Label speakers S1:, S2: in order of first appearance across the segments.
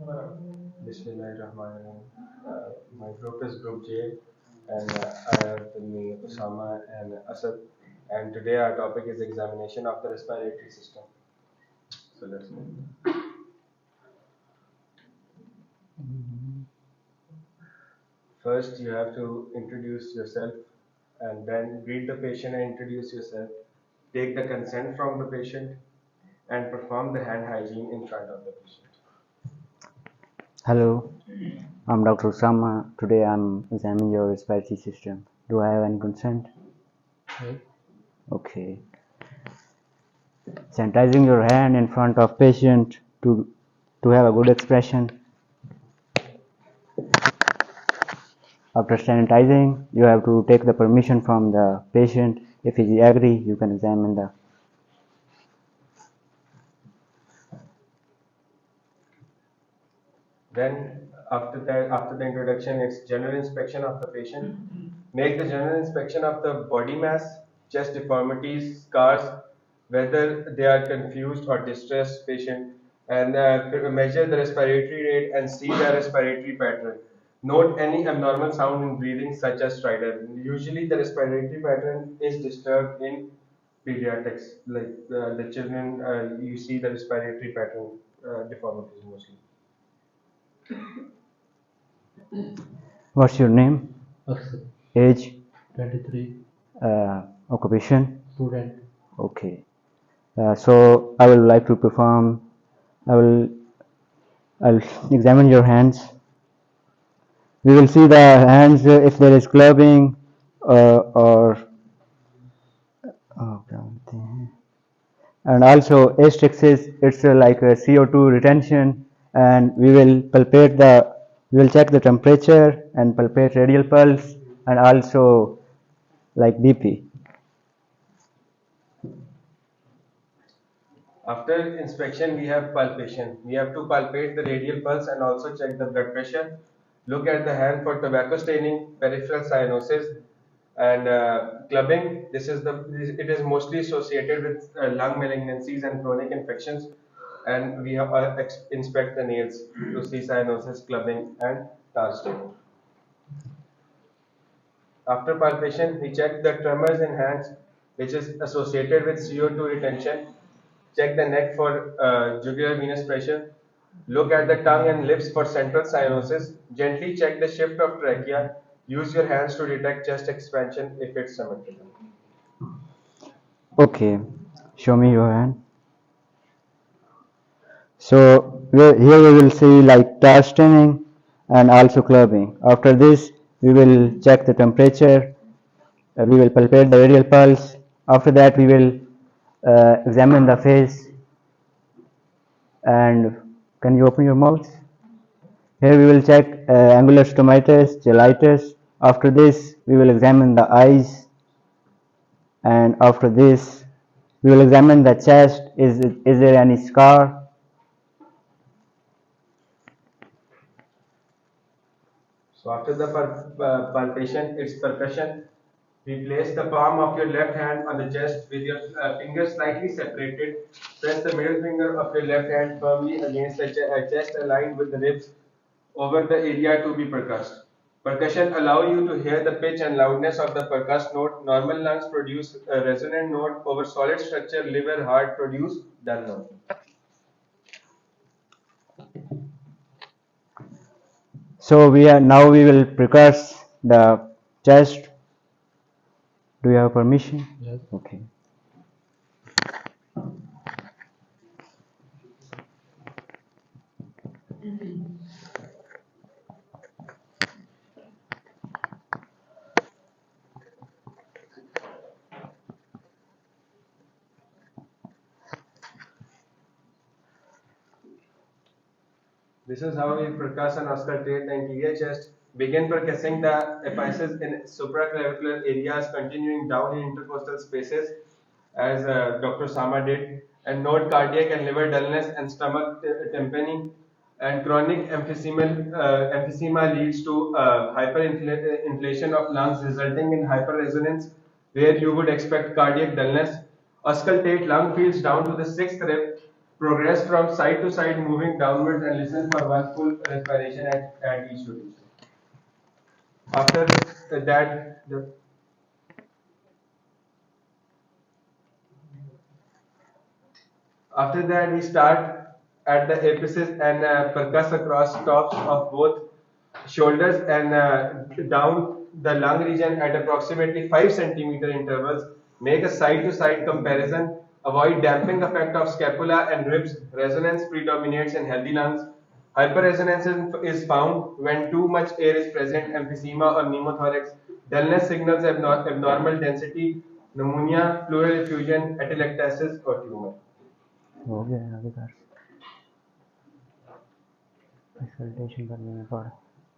S1: Bismillahirrahmanirrahim. My group is Group J, and I have with me Usama and Asad. And today our topic is examination of the respiratory system. So let's move. First, you have to introduce yourself, and then greet the patient and introduce yourself. Take the consent from the patient, and perform the hand hygiene in front of the patient.
S2: Hello, I'm Dr. Usama. Today I'm examining your respiratory system. Do I have any consent?
S3: Yes.
S2: Okay. Sanitizing your hand in front of patient to have a good expression. After sanitizing, you have to take the permission from the patient. If he agree, you can examine the.
S1: Then after the introduction, it's general inspection of the patient. Make the general inspection of the body mass, chest deformities, scars, whether they are confused or distressed patient, and measure the respiratory rate and see the respiratory pattern. Note any abnormal sound in breathing, such as stridor. Usually, the respiratory pattern is disturbed in pediatrics, like the children. You see the respiratory pattern deformities mostly.
S2: What's your name?
S3: Arslan,
S2: Age?
S3: 23,
S2: Occupation?
S3: student.
S2: Okay. So I would like to perform. I will. I'll examine your hands. We will see the hands if there is clubbing or oh, and also asterixis. It's like a CO2 retention, and we will check the temperature and palpate radial pulse and also like BP.
S1: After inspection, we have palpation. We have to palpate the radial pulse and also check the blood pressure. Look at the hand for tobacco staining, peripheral cyanosis, and clubbing. It is mostly associated with lung malignancies and chronic infections. And we have inspect the nails to see cyanosis, clubbing, and tar staining. After palpation, we check the tremors in hands, which is associated with CO2 retention. Check the neck for jugular venous pressure. Look at the tongue and lips for central cyanosis. Gently check the shift of trachea. Use your hands to detect chest expansion if it's symmetrical.
S2: Okay, show me your hand. So here we will see like tar staining and also clubbing. After this, we will check the temperature. We will palpate the radial pulse. After that, we will examine the face. And can you open your mouth? Here we will check angular stomatitis, cheilitis. After this, we will examine the eyes. And after this, we will examine the chest. Is there any scar?
S1: So after the palpation, it's percussion. We place the palm of your left hand on the chest with your fingers slightly separated. Press the middle finger of your left hand firmly against the chest aligned with the ribs over the area to be percussed. Percussion allow you to hear the pitch and loudness of the percussed note. Normal lungs produce a resonant note over solid structure. Liver, heart produce dull note.
S2: So we will percuss the chest. Do you have permission?
S3: Yes.
S2: Okay.
S1: This is how we percuss and auscultate the anterior chest. Begin percussing the epiphysis in supraclavicular areas, continuing down in intercostal spaces, as Dr. Sama did. And note cardiac and liver dullness and stomach tympani. And chronic emphysema leads to hyperinflation of lungs, resulting in hyperresonance, where you would expect cardiac dullness. Auscultate lung fields down to the sixth rib. Progress from side to side, moving downwards, and listen for one full respiration at each rotation. After that, we start at the apices and percuss across tops of both shoulders and down the lung region at approximately 5 centimeter intervals. Make a side to side comparison. Avoid damping effect of scapula and ribs. Resonance predominates in healthy lungs. Hyperresonance is found when too much air is present, emphysema or pneumothorax. Dullness signals abnormal density, pneumonia, pleural effusion, atelectasis, or tumor.
S2: हो गया आगे कर consultation करने में पड़ा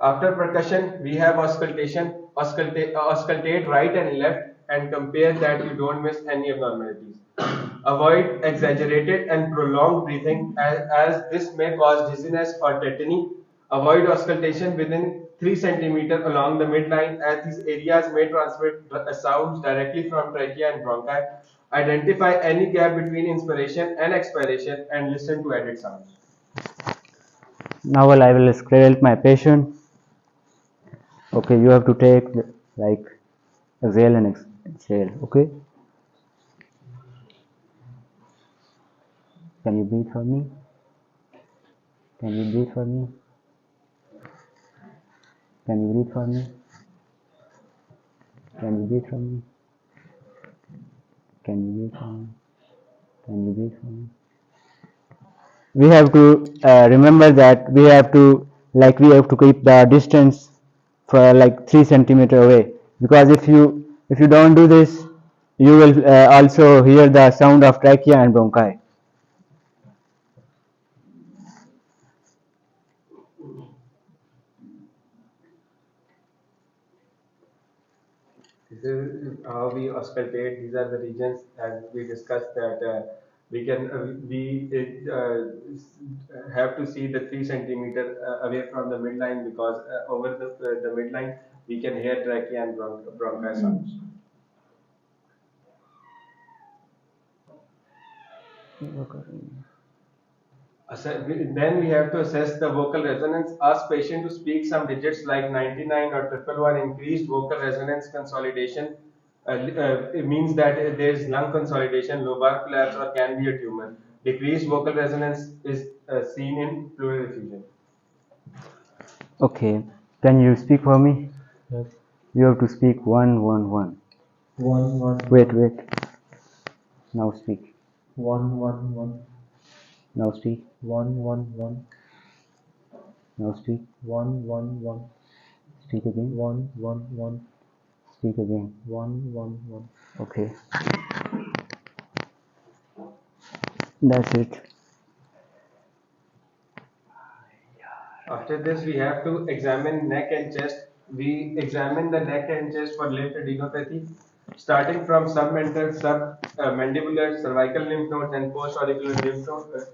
S1: After percussion, we have auscultation. Auscultate right and left and compare that you don't miss any abnormalities. Avoid exaggerated and prolonged breathing as this may cause dizziness or tetany. Avoid auscultation within 3 centimeter along the midline as these areas may transmit sounds directly from trachea and bronchi. Identify any gap between inspiration and expiration and listen to added sounds.
S2: now I will scale my patient. Okay, you have to take like exhale and exhale. Okay, can you breathe for me? Can you breathe for me? Can you breathe for me? Can you breathe for me? Can you breathe for me? Can you breathe for me? We have to remember that we have to keep the distance for like 3 centimeter away, because if you don't do this, you will also hear the sound of trachea and bronchi.
S1: This is how we auscultate. These are the regions, as we discussed, that we have to see the 3 centimeter away from the midline, because over the midline we can hear trachea and bronchi sounds. Then we have to assess the vocal resonance. Ask patient to speak some digits like 99 or 111. Increased vocal resonance consolidation. It means that there is lung consolidation, lobar collapse, or can be a tumor. Decreased vocal resonance is seen in pleural effusion.
S2: Okay, can you speak for me?
S3: Yes.
S2: You have to speak 111.
S3: 1 1
S2: Wait. Now speak.
S3: 1 1 1
S2: Now speak.
S3: 1 1 1
S2: Now speak.
S3: 1 1 1
S2: Speak again.
S3: 1 1 1
S2: Speak again.
S3: 1 1 1.
S2: Okay. That's it.
S1: After this, we have to examine neck and chest. We examine the neck and chest for lymph adenopathy, starting from submental, submandibular, cervical lymph nodes, and post-auricular lymph nodes.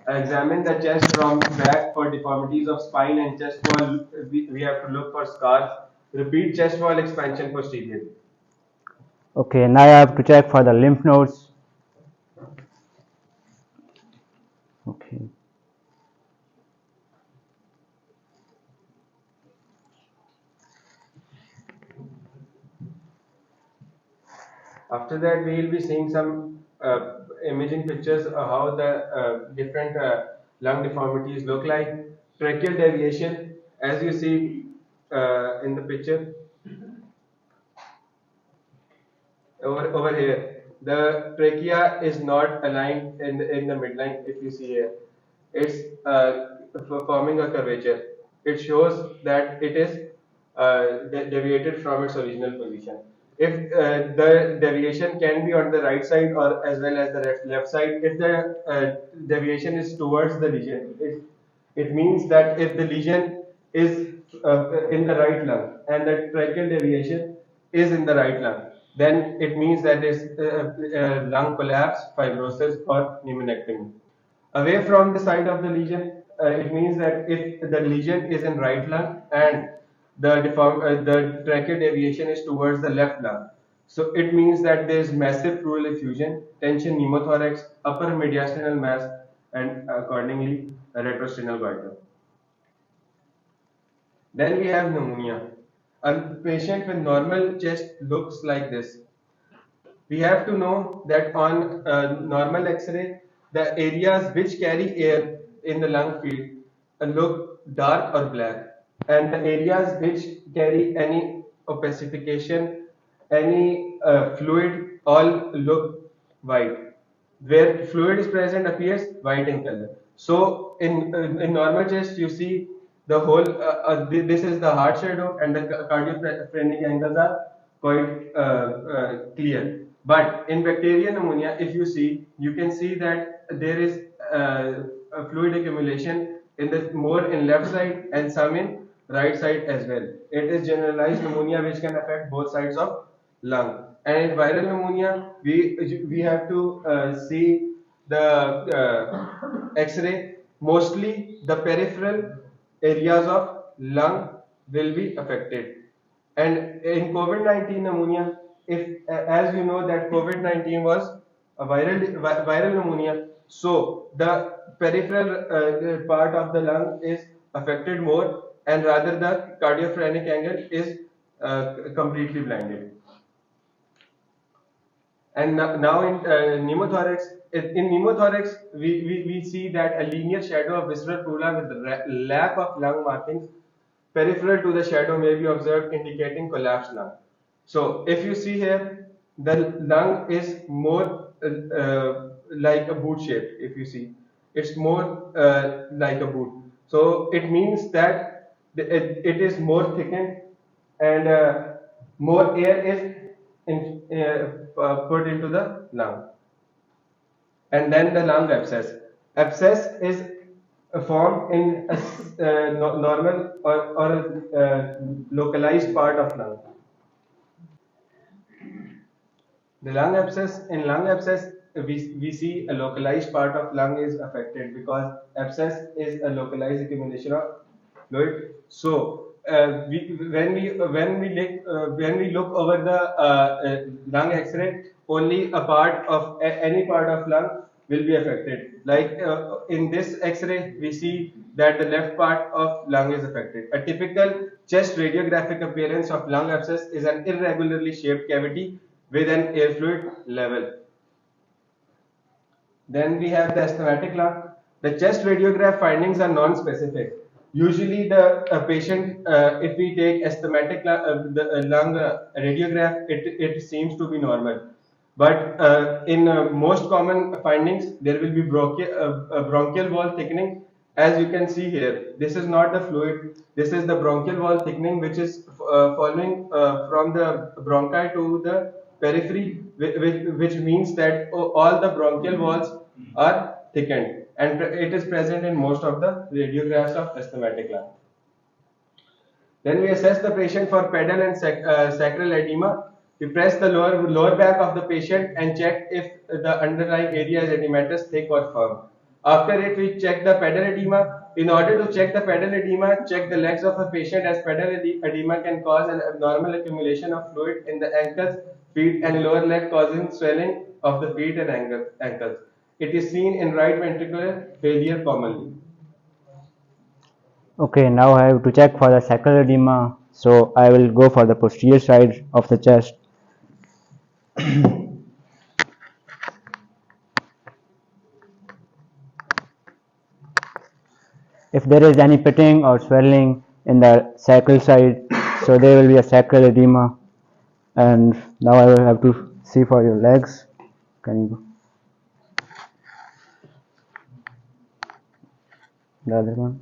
S1: Examine the chest from back for deformities of spine and chest wall. We have to look for scars. Repeat chest wall expansion posteriorly.
S2: Okay, now I have to check for the lymph nodes. Okay.
S1: After that, we will be seeing some imaging pictures of how the different lung deformities look like. Tracheal deviation, as you see in the picture over here, the trachea is not aligned in the midline. If you see here, it's forming a curvature. It shows that it is deviated from its original position. If the deviation can be on the right side or as well as the left side, if the deviation is towards the lesion, it means that if the lesion is in the right lung and the tracheal deviation is in the right lung, then it means that is lung collapse, fibrosis, or pneumonectomy. Away from the site of the lesion, it means that if the lesion is in right lung and the tracheal deviation is towards the left lung, so it means that there is massive pleural effusion, tension pneumothorax, upper mediastinal mass, and accordingly a retrosternal goiter. Then we have pneumonia. A patient with normal chest looks like this. We have to know that on normal X-ray, the areas which carry air in the lung field look dark or black, and the areas which carry any opacification, any fluid, all look white. Where fluid is present appears white in color. So in normal chest, you see the whole. This is the heart shadow, and the cardiophrenic angles are quite clear. But in bacterial pneumonia, if you see, you can see that there is a fluid accumulation in the more in left side and some in right side as well. It is generalized pneumonia which can affect both sides of lung. And in viral pneumonia, we have to see the X-ray. Mostly the peripheral areas of lung will be affected. And in COVID-19 pneumonia, if as you know that COVID-19 was a viral pneumonia, so the peripheral part of the lung is affected more, and rather the cardiophrenic angle is completely blinded. And now in pneumothorax, in pneumothorax, we see that a linear shadow of visceral pleura with the lack of lung markings peripheral to the shadow may be observed, indicating collapsed lung. So if you see here, the lung is more like a boot shape. If you see, it's more like a boot. So it means that it is more thickened, and more air is put into the lung. And then the lung abscess. Abscess is formed in a normal or a localized part of lung. The lung abscess, in lung abscess, we see a localized part of lung is affected because abscess is a localized accumulation of fluid. So when we look over the lung X-ray, only a part of any part of lung will be affected. Like in this X-ray, we see that the left part of lung is affected. A typical chest radiographic appearance of lung abscess is an irregularly shaped cavity with an air fluid level. Then we have the asthmatic lung. The chest radiograph findings are non-specific. Usually, the patient, if we take asthmatic lung radiograph, it seems to be normal. But in most common findings, there will be bronchial wall thickening. As you can see here, this is not the fluid. This is the bronchial wall thickening, which is following from the bronchi to the periphery, which means that all the bronchial walls are thickened, and it is present in most of the radiographs of asthmatic lung. Then we assess the patient for pedal and sacral edema. We press the lower back of the patient and check if the underlying area is edematous, thick or firm. After it, we check the pedal edema. In order to check the pedal edema, check the legs of a patient, as pedal edema can cause an abnormal accumulation of fluid in the ankles, feet and lower leg, causing swelling of the feet and ankles. It is seen in right ventricular failure commonly.
S2: Okay, now I have to check for the sacral edema. So I will go for the posterior side of the chest. If there is any pitting or swelling in the sacral side, so there will be a sacral edema. And now I will have to see for your legs. Can you go? The other one.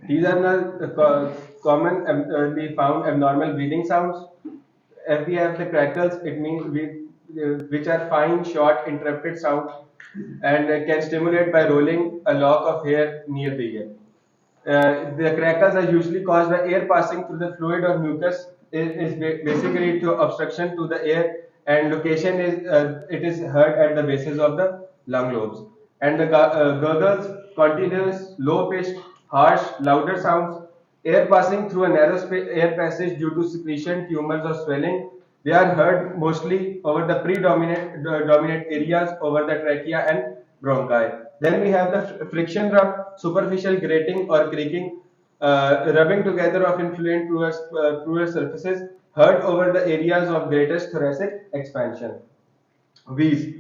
S1: These are the commonly found abnormal breathing sounds. If we have the crackles, it means which are fine, short, interrupted sounds, and can stimulate by rolling a lock of hair near the ear. The crackles are usually caused by air passing through the fluid or mucus. Is basically to obstruction to the air, and location is it is heard at the bases of the lung lobes. And the gurgles, continuous, low pitched, harsh, louder sounds Air passing through a narrow air passage due to secretion, tumors, or swelling. They are heard mostly over the predominant dominant areas over the trachea and bronchi. Then we have the friction rub, superficial grating or creaking, rubbing together of influent fluid surfaces, heard over the areas of greatest thoracic expansion. Wheeze.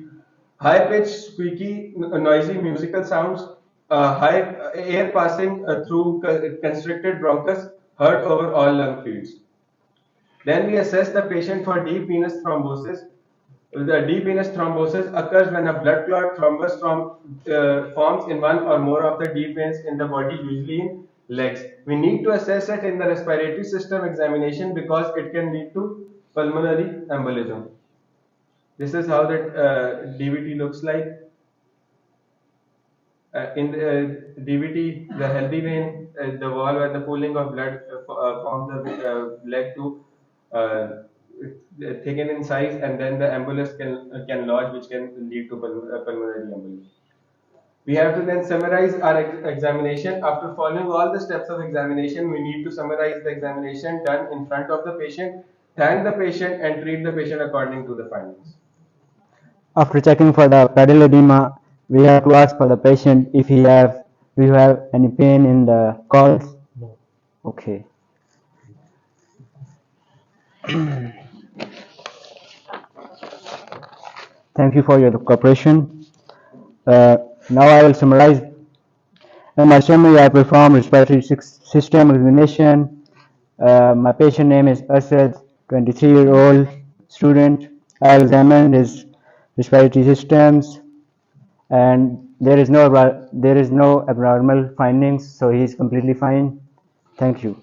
S1: High-pitched, squeaky, noisy musical sounds, high air passing through constricted bronchus, heard over all lung fields. Then we assess the patient for deep venous thrombosis. The deep venous thrombosis occurs when a blood clot thrombus forms in one or more of the deep veins in the body, usually in legs. We need to assess it in the respiratory system examination because it can lead to pulmonary embolism. This is how that DVT looks like. In the DVT, the healthy vein, the wall where the pooling of blood from the leg to uh, thicken in size, and then the embolus can lodge, which can lead to pulmonary embolism. We have to then summarize our examination. After following all the steps of examination, we need to summarize the examination done in front of the patient, thank the patient, and treat the patient according to the findings.
S2: After checking for the pedal edema, we have to ask for the patient if do you have any pain in the calls?
S3: No.
S2: Okay. Thank you for your cooperation. Now I will summarize. In my summary, I performed respiratory system examination. My patient name is Arslan, 23-year-old student. I examined his respiratory systems, and there is no abnormal findings, so he is completely fine. Thank you.